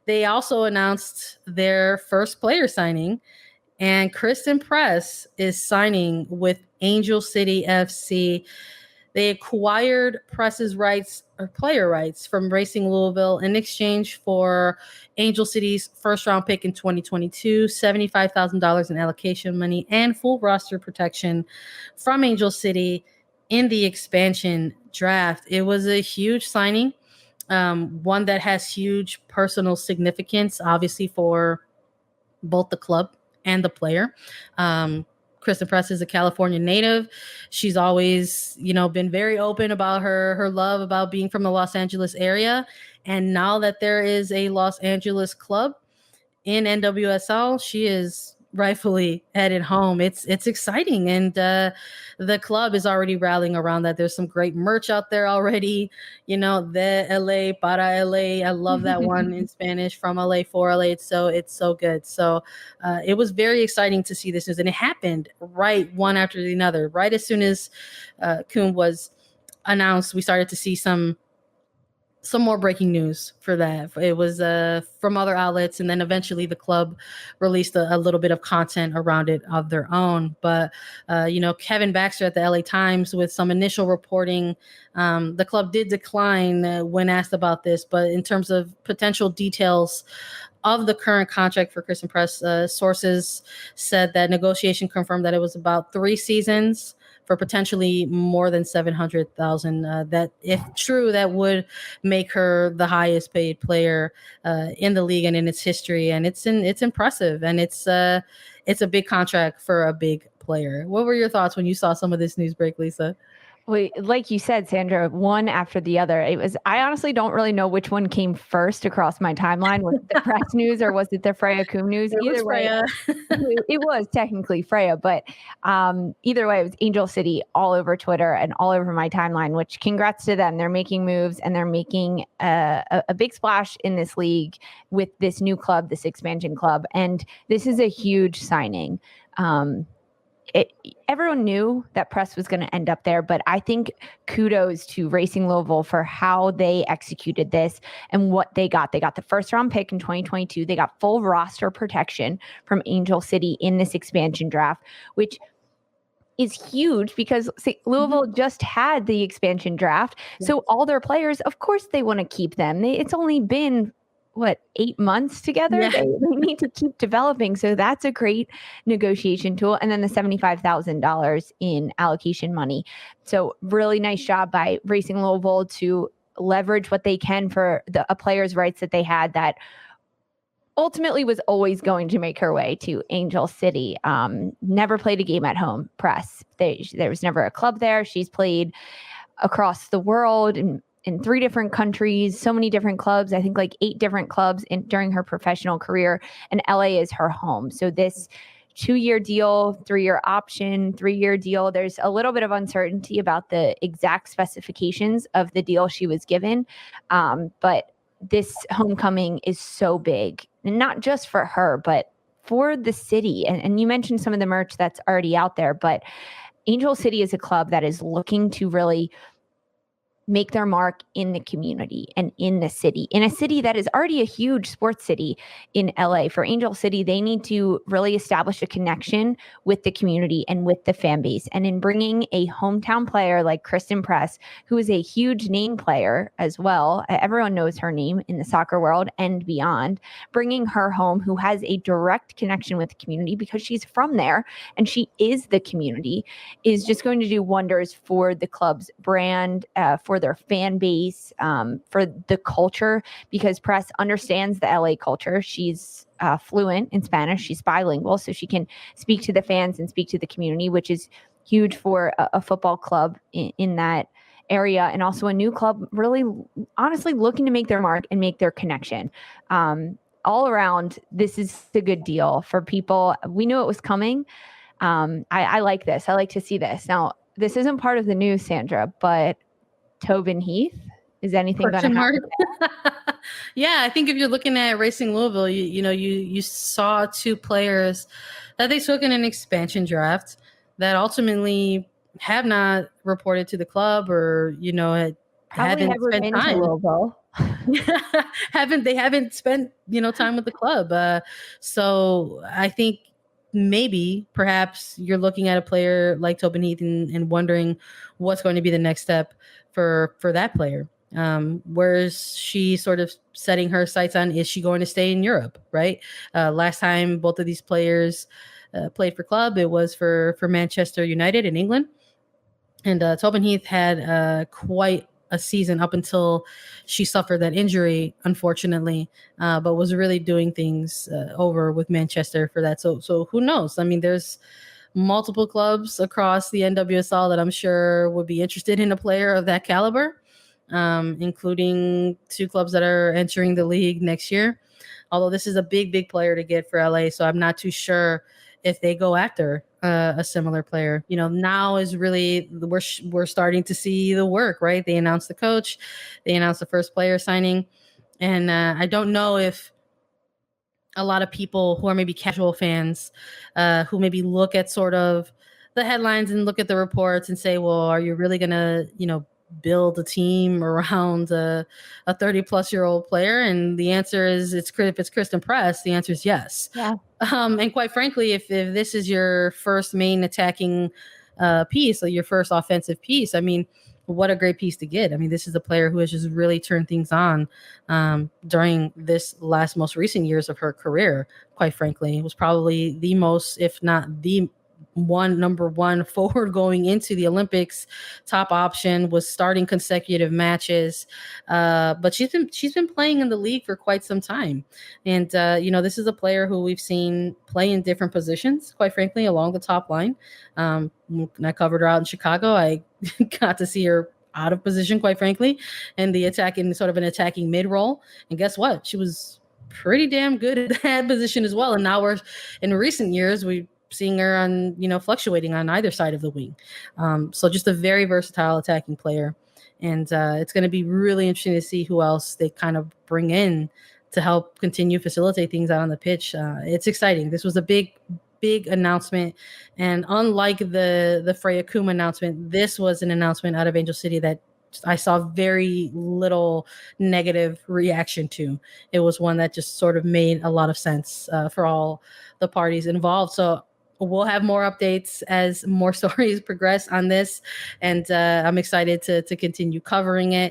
They also announced their first player signing, and Christen Press is signing with Angel City FC. They acquired Press's rights or player rights from Racing Louisville in exchange for Angel City's first round pick in 2022, $75,000 in allocation money, and full roster protection from Angel City in the expansion draft. It was a huge signing, one that has huge personal significance, obviously, for both the club and the player. Christen Press is a California native. She's always, been very open about her love about being from the Los Angeles area. And now that there is a Los Angeles club in NWSL, she is rightfully headed home. It's exciting, and the club is already rallying around that. There's some great merch out there already. De LA para LA. I love that one in Spanish, from LA for LA. It's so good. So it was very exciting to see this news, and it happened right one after the other. Right as soon as Kuhn was announced, we started to see some more breaking news for that. It was from other outlets, and then eventually the club released a little bit of content around it of their own. But Kevin Baxter at the LA Times, with some initial reporting, the club did decline when asked about this, but in terms of potential details of the current contract for Christen Press, sources said that negotiation confirmed that it was about 3 seasons for potentially more than $700,000. That, if true, that would make her the highest paid player in the league and in its history. And it's impressive, and it's a big contract for a big player. What were your thoughts when you saw some of this news break, Lisa? Well, like you said, Sandra, one after the other. I honestly don't really know which one came first across my timeline. Was it the Press news, or was it the Freya Coombe news? Either way, it was technically Freya, but either way, it was Angel City all over Twitter and all over my timeline, which, congrats to them. They're making moves, and they're making a big splash in this league with this new club, this expansion club. And this is a huge signing. Everyone knew that Press was going to end up there, but I think kudos to Racing Louisville for how they executed this and what they got. They got the first round pick in 2022. They got full roster protection from Angel City in this expansion draft, which is huge because Louisville just had the expansion draft. Yes. So all their players, of course, they want to keep them. It's only been 8 months together? Yeah. They need to keep developing. So that's a great negotiation tool. And then the $75,000 in allocation money. So really nice job by Racing Louisville to leverage what they can for a player's rights that they had that ultimately was always going to make her way to Angel City. Never played a game at home, Press. There was never a club there. She's played across the world and in 3 different countries, so many different clubs, I think 8 different clubs during her professional career, and LA is her home. So this 2-year deal, 3-year option, 3-year deal, there's a little bit of uncertainty about the exact specifications of the deal she was given. But this homecoming is so big, and not just for her, but for the city. And you mentioned some of the merch that's already out there, but Angel City is a club that is looking to really make their mark in the community and in the city, in a city that is already a huge sports city in LA. For Angel City, they need to really establish a connection with the community and with the fan base. And in bringing a hometown player like Christen Press, who is a huge name player as well, everyone knows her name in the soccer world and beyond, bringing her home, who has a direct connection with the community because she's from there and she is the community, is just going to do wonders for the club's brand, for their fan base, for the culture, because Press understands the LA culture. She's fluent in Spanish. She's bilingual, so she can speak to the fans and speak to the community, which is huge for a football club in that area, and also a new club really honestly looking to make their mark and make their connection. All around, this is a good deal for people. We knew it was coming. I like this. I like to see this. Now, this isn't part of the news, Sandra, but Tobin Heath, is anything going to happen? Yeah, I think if you're looking at Racing Louisville, you saw 2 players that they took in an expansion draft that ultimately have not reported to the club, or haven't never spent been time. To Louisville. haven't spent time with the club. So I think maybe perhaps you're looking at a player like Tobin Heath and wondering what's going to be the next step for that player. Where is she sort of setting her sights on? Is she going to stay in Europe? Right. Last time both of these players played for club, it was for Manchester United in England. And Tobin Heath had quite a season up until she suffered that injury, unfortunately, but was really doing things over with Manchester for that. So who knows? I mean, there's multiple clubs across the NWSL that I'm sure would be interested in a player of that caliber, including 2 clubs that are entering the league next year. Although this is a big player to get for LA, so I'm not too sure if they go after a similar player. Now is really we're starting to see the work, right? They announced the coach, they announced the first player signing, and I don't know if a lot of people who are maybe casual fans, who maybe look at sort of the headlines and look at the reports and say, well, are you really gonna build a team around a 30-plus-year-old player? And the answer is, if it's Christen Press, the answer is yes. Yeah. And quite frankly, if this is your first main attacking piece, or your first offensive piece, I mean, what a great piece to get. I mean, this is a player who has just really turned things on during this most recent years of her career. Quite frankly, it was probably the most, if not the number one forward going into the Olympics. Top option, was starting consecutive matches, but she's been playing in the league for quite some time. And this is a player who we've seen play in different positions, quite frankly, along the top line. When I covered her out in Chicago, I got to see her out of position, quite frankly, and the attacking mid role. And guess what? She was pretty damn good at that position as well. And now in recent years, we seeing her on, fluctuating on either side of the wing. So just a very versatile attacking player. And it's going to be really interesting to see who else they kind of bring in to help continue facilitate things out on the pitch. It's exciting. This was a big announcement. And unlike the Freya Kuma announcement, this was an announcement out of Angel City that I saw very little negative reaction to. It was one that just sort of made a lot of sense for all the parties involved. So we'll have more updates as more stories progress on this, and I'm excited to continue covering it.